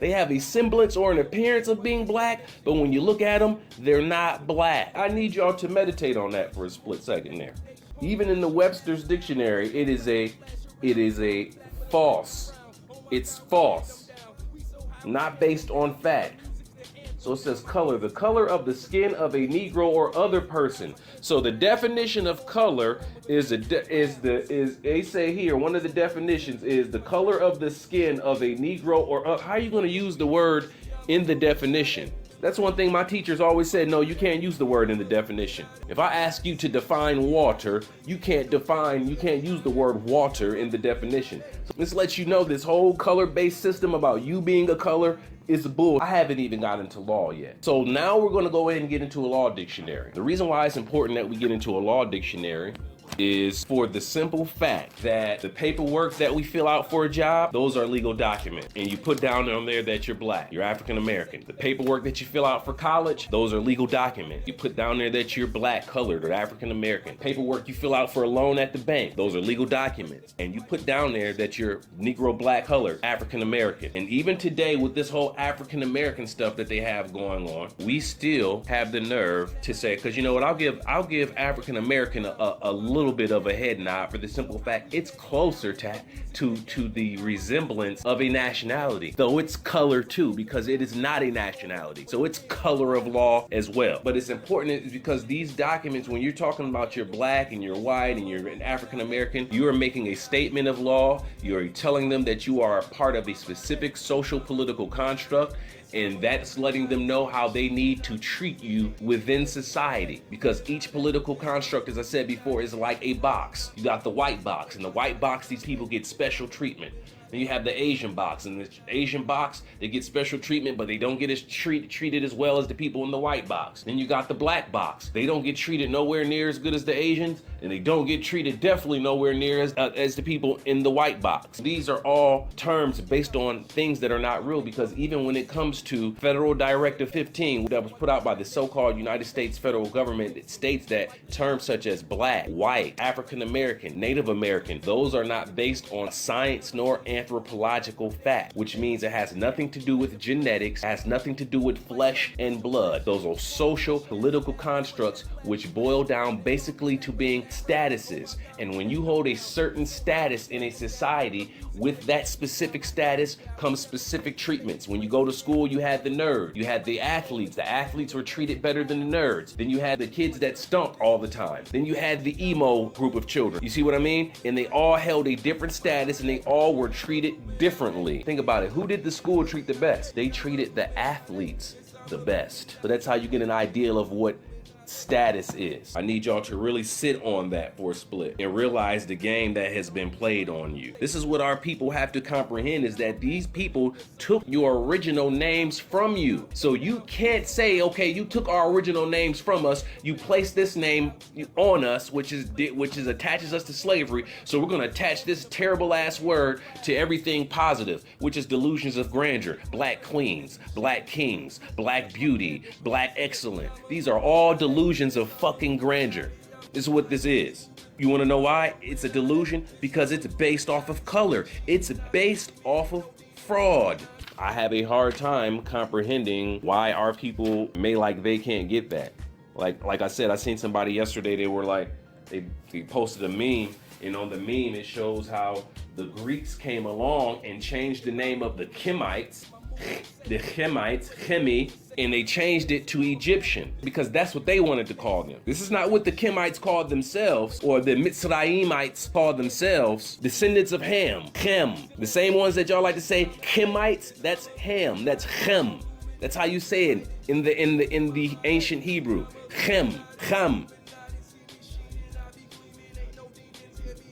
They have a semblance or an appearance of being black, but when you look at them, they're not black. I need y'all to meditate on that for a split second there. Even in the Webster's dictionary, it is a false. It's false, not based on fact. So it says color, the color of the skin of a Negro or other person. So the definition of color is they say here, one of the definitions is the color of the skin of a Negro or how are you going to use the word in the definition? That's one thing my teachers always said, no, you can't use the word in the definition. If I ask you to define water, you can't use the word water in the definition. So this lets you know this whole color-based system about you being a color is bull. I haven't even got into law yet. So now we're gonna go ahead and get into a law dictionary. The reason why it's important that we get into a law dictionary is for the simple fact that the paperwork that we fill out for a job, those are legal documents. And you put down on there that you're black, you're African American. The paperwork that you fill out for college, those are legal documents. You put down there that you're black, colored, or African American. Paperwork you fill out for a loan at the bank, those are legal documents. And you put down there that you're Negro, black, colored, African American. And even today with this whole African American stuff that they have going on, we still have the nerve to say, because you know what, I'll give African American a little bit of a head nod for the simple fact it's closer to the resemblance of a nationality, though it's color too, because it is not a nationality. So it's color of law as well. But it's important because these documents, when you're talking about you're black and you're white and you're an African American, you are making a statement of law. You're telling them that you are a part of a specific social political construct, and that's letting them know how they need to treat you within society. Because each political construct, as I said before, is like a box. You got the white box. In the white box, these people get special treatment. Then you have the Asian box. In the Asian box, they get special treatment, but they don't get as treated as well as the people in the white box. Then you got the black box. They don't get treated nowhere near as good as the Asians, and they don't get treated definitely nowhere near as the people in the white box. These are all terms based on things that are not real, because even when it comes to Federal Directive 15 that was put out by the so-called United States federal government, it states that terms such as black, white, African American, Native American, those are not based on science nor anthropological fact, which means it has nothing to do with genetics, has nothing to do with flesh and blood. Those are social, political constructs which boil down basically to being statuses. And when you hold a certain status in a society, with that specific status comes specific treatments. When you go to school, you had the nerd, you had the athletes. The athletes were treated better than the nerds. Then you had the kids that stumped all the time. Then you had the emo group of children. You see what I mean? And they all held a different status and they all were treated differently. Think about it. Who did the school treat the best? They treated the athletes the best. So that's how you get an idea of what status is. I need y'all to really sit on that for a split and realize the game that has been played on you. This is what our people have to comprehend, is that these people took your original names from you. So you can't say, okay, you took our original names from us, you placed this name on us, which attaches us to slavery, so we're gonna attach this terrible ass word to everything positive, which is delusions of grandeur, black queens, black kings, black beauty, black excellent. These are all delusions of fucking grandeur. This is what this is. You want to know why? It's a delusion because it's based off of color. It's based off of fraud. I have a hard time comprehending why our people they can't get that. Like I said, I seen somebody yesterday, they were like, they posted a meme, and on the meme it shows how the Greeks came along and changed the name of the Kemites, Chemi, and they changed it to Egyptian because that's what they wanted to call them. This is not what the Kemites called themselves, or the Mitzrayimites called themselves, descendants of Ham, Chem. The same ones that y'all like to say Kemites, that's Ham, that's Chem. That's how you say it in the ancient Hebrew. Chem, Chem.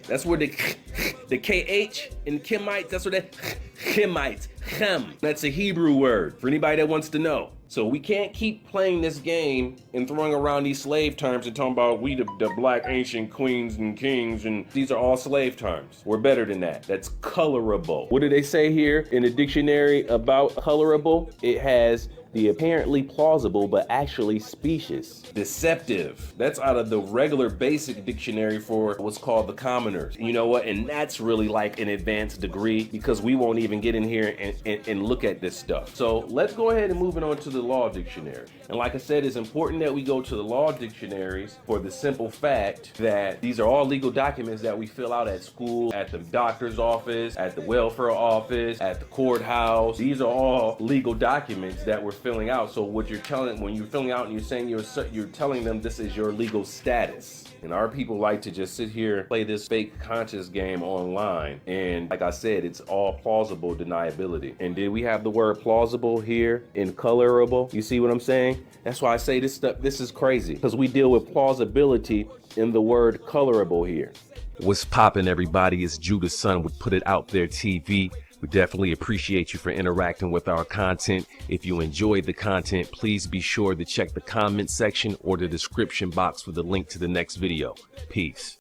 That's where the KH in Kemites, that's where that Kemites, Chem. That's a Hebrew word for anybody that wants to know. So we can't keep playing this game and throwing around these slave terms and talking about we the black ancient queens and kings, and these are all slave terms. We're better than that. That's colorable. What do they say here in the dictionary about colorable? It has The apparently plausible but actually specious. Deceptive. That's out of the regular basic dictionary for what's called the commoners. You know what? And that's really like an advanced degree, because we won't even get in here and look at this stuff. So let's go ahead and move it on to the law dictionary. And like I said, it's important that we go to the law dictionaries for the simple fact that these are all legal documents that we fill out at school, at the doctor's office, at the welfare office, at the courthouse. These are all legal documents that we're filling out. So what you're telling, when you're filling out and you're saying you're telling them this is your legal status. And our people like to just sit here and play this fake conscious game online. And like I said, it's all plausible deniability. And did we have the word plausible here in colorable? You see what I'm saying? That's why I say this stuff, this is crazy, because we deal with plausibility in the word colorable here. What's poppin', everybody? It's Judas' son with Put It Out There TV. We definitely appreciate you for interacting with our content. If you enjoyed the content, please be sure to check the comment section or the description box for the link to the next video. Peace.